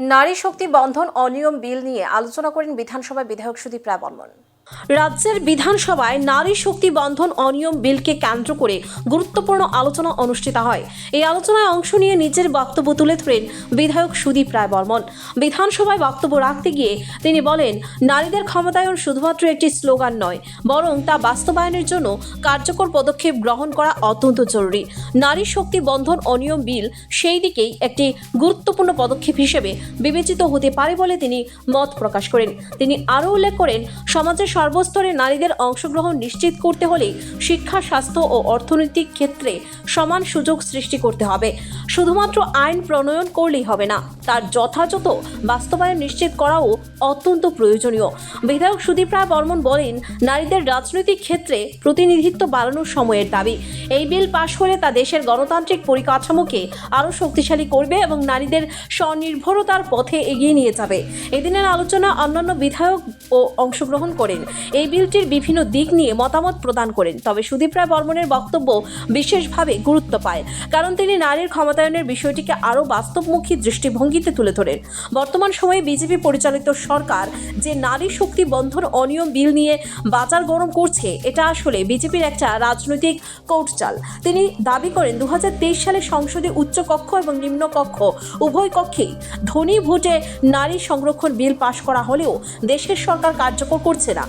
নারী শক্তি বন্ধন অনিয়ম বিল নিয়ে আলোচনা করেন বিধানসভায় বিধায়ক সুদীপ রায় বর্মন। রাজ্যের বিধানসভায় নারী শক্তি বন্ধন অনিয়ম বিলকে কেন্দ্র করে গুরুত্বপূর্ণ আলোচনা অনুষ্ঠিত হয়। এই আলোচনায় অংশ নিয়ে নিজের বক্তব্য তুলে ধরেন বিধায়ক সুদীপ রায় বর্মন। বিধানসভায় বক্তব্য রাখতে গিয়ে তিনি বলেন, নারীদের ক্ষমতায়ন শুধুমাত্র একটি স্লোগান নয়, বরং তা বাস্তবায়নের জন্য কার্যকর পদক্ষেপ গ্রহণ করা অত্যন্ত জরুরি। নারী শক্তি বন্ধন অনিয়ম বিল সেই দিকেই একটি গুরুত্বপূর্ণ পদক্ষেপ হিসেবে বিবেচিত হতে পারে বলে তিনি মত প্রকাশ করেন। তিনি আরও উল্লেখ করেন, সমাজের সর্বস্তরে নারীদের অংশগ্রহণ নিশ্চিত করতে হলে শিক্ষা, স্বাস্থ্য ও অর্থনৈতিক ক্ষেত্রে সমান সুযোগ সৃষ্টি করতে হবে। শুধুমাত্র আইন প্রণয়ন করলেই হবে না, তার যথাযথ বাস্তবায়ন নিশ্চিত করাও অত্যন্ত প্রয়োজনীয়। বিধায়ক সুদীপ রায় বর্মন বলেন, নারীদের রাজনৈতিক ক্ষেত্রে প্রতিনিধিত্ব বাড়ানোর সময়ের দাবি। এই বিল পাশ হলে তা দেশের গণতান্ত্রিক পরিকাঠামোকে আরও শক্তিশালী করবে এবং নারীদের স্বনির্ভরতার পথে এগিয়ে নিয়ে যাবে। এদিনের আলোচনা অন্যান্য বিধায়ক ও অংশগ্রহণ করেন। এই বিলটির বিভিন্ন দিক নিয়ে মতামত প্রদান করেন। তবে সুদীপ রায় বর্মনের বক্তব্য বিশেষভাবে গুরুত্ব পায়, কারণ তিনি নারীর ক্ষমতায়নের বিষয়টিকে আরও বাস্তবমুখী দৃষ্টিভঙ্গিতে তুলে ধরেন। বর্তমান সময়ে বিজেপি পরিচালিত সরকার যে নারী শক্তি বন্ধন অনিয়ম বিল নিয়ে বাজার গরম করছে, এটা আসলে বিজেপির একটা রাজনৈতিক কৌটচাল। তিনি দাবি করেন, 2023 সালে সংসদে উচ্চ কক্ষ এবং নিম্ন কক্ষ উভয় কক্ষেই ধ্বনি ভোটে নারী সংরক্ষণ বিল পাশ করা হলেও দেশের সরকার কার্যকর করছে না।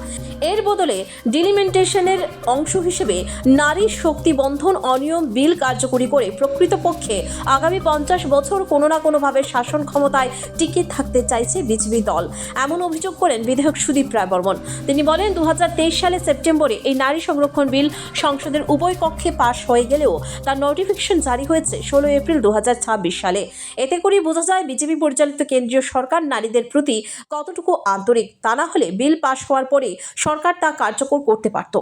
এর বদলে ডিলিমিটেশনের অংশ হিসেবে নারী শক্তি বন্ধন অনিয়ম বিল কার্যকরী করে প্রকৃতপক্ষে আগামী 50 বছর কোনো না কোনোভাবে শাসন ক্ষমতায় টিকে থাকতে চাইছে বিজেপি দল, এমন অভিযোগ করেন বিধায়ক সুদীপ রায় বর্মন। তিনি বলেন, 2023 সালে সেপ্টেম্বরে এই নারী সংরক্ষণ বিল সংসদের উভয় কক্ষে পাশ হয়ে গেলেও তার নোটিফিকেশন জারি হয়েছে 16 এপ্রিল 2026 সালে। এতে করে বোঝা যায় বিজেপি পরিচালিত কেন্দ্রীয় সরকার নারীদের প্রতি কতটুকু আন্তরিক। তা না হলে বিল পাশ হওয়ার পরে সরকার তা কার্যকর করতে পারত।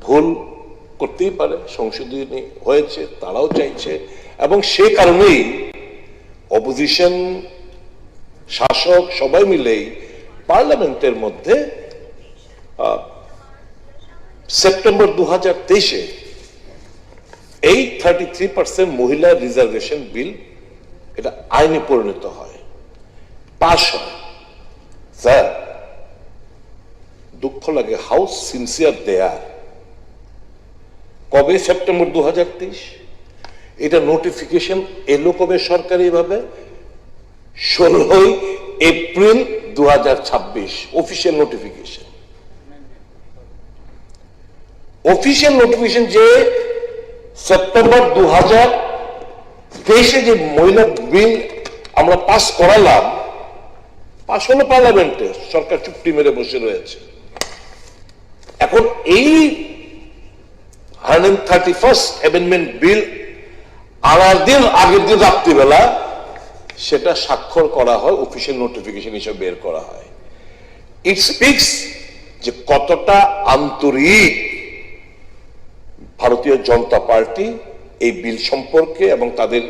ভুল করতেই পারে, সংশোধনী হয়েছে, তারাও চাইছে, এবং সে কারণেই অপোজিশন, শাসক সবাই মিলেই পার্লামেন্টের মধ্যে সেপ্টেম্বর 2023-এ এই 33% মহিলা রিজার্ভেশন বিল এটা আইনে পরিণত হয়, পাশ হয়। স্যার, দুঃখ লাগে, হাউ সিনসিয়ার দেয়ার। কবে? সেপ্টেম্বর 2023। এটা নোটিফিকেশন এলো কবে সরকারি ভাবে? 16 April 2026 official notification. Official notification যে সেপ্টেম্বর 2023-এ যে মহিলা বিল আমরা পাস করালাম, পাস হলো পার্লামেন্টে, সরকার চুপটি মেরে বসে রয়েছে। এখন এই 131st অ্যামেন্ডমেন্ট বিল আনার দিন আগের দিন রাত্রিবেলা সেটা স্বাক্ষর করা হয়, অফিসিয়াল নোটিফিকেশন হিসেবে বের করা হয়। ইট স্পিক্স যে কতটা আন্তরিক ভারতীয় জনতা পার্টি এই বিল সম্পর্কে এবং তাদের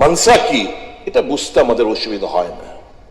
মানসা কি, এটা বুঝতে আমাদের অসুবিধা হয় না।